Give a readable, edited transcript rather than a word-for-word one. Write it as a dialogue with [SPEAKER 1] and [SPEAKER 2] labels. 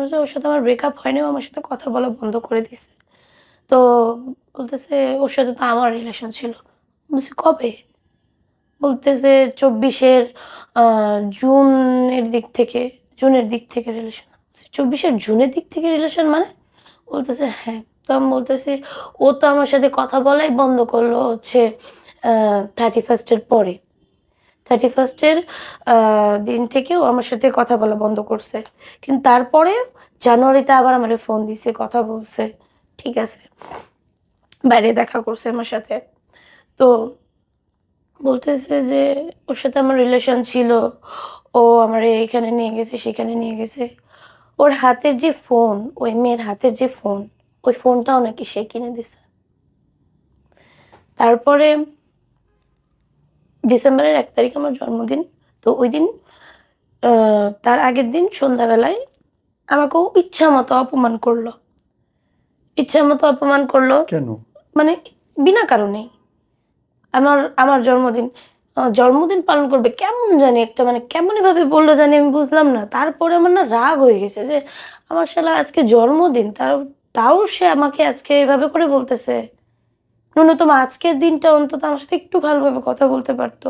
[SPEAKER 1] ওর সাথে আমার ব্রেকআপ হয়নি, ও আমার সাথে কথা বলা বন্ধ করে দিছে। তো বলতেছে ওর সাথে তো আমার রিলেশন ছিল। বলছি কবে? বলতেছে ২৪ এর আ জুনের দিক থেকে জুনের দিক থেকে রিলেশন। ২৪ এর জুনের দিক থেকে রিলেশন মানে? বলতেছে হ্যাঁ। তো আমি বলতেছি ও তো আমার সাথে কথা বলাই বন্ধ করলো হচ্ছে আ 31st এর পরে। 31st এর আ দিন থেকে ও আমার সাথে কথা বলা বন্ধ করছে। কিন্তু তারপরে জানুয়ারিতে আবার আমারে ফোন দিছে, কথা বলছে। ঠিক আছে। বাইরে দেখা করছে আমার সাথে। তো বলতেছে যে ওর সাথে আমার রিলেশন ছিল। ও আমারে এখানে নিয়ে গেছে, সেখানে নিয়ে গেছে। ওর হাতের যে ফোন, ওই মেয়ের হাতের যে ফোন, ওই ফোনটাও নাকি সে কিনে দিছে। তারপরে ডিসেম্বরের ১ তারিখ আমার জন্মদিন। তো ঐদিন আ তার আগের দিন সন্ধ্যাবেলায় আমাকেও ইচ্ছামতো অপমান করল। ইচ্ছামতো অপমান করল
[SPEAKER 2] কেন?
[SPEAKER 1] মানে বিনা কারণেই। আমার আমার জন্মদিন জন্মদিন পালন করবে কেমন জানি একটা মানে কেমনইভাবে বলল জানি আমি বুঝলাম না। তারপরে আমার না রাগ হয়ে গেছে যে আমার শালা আজকে জন্মদিন তাও সে আমাকে আজকে এভাবে করে বলতেছে। ন্যূনতম আজকের দিনটা অন্তত আমার সাথে একটু ভালোভাবে কথা বলতে পারত।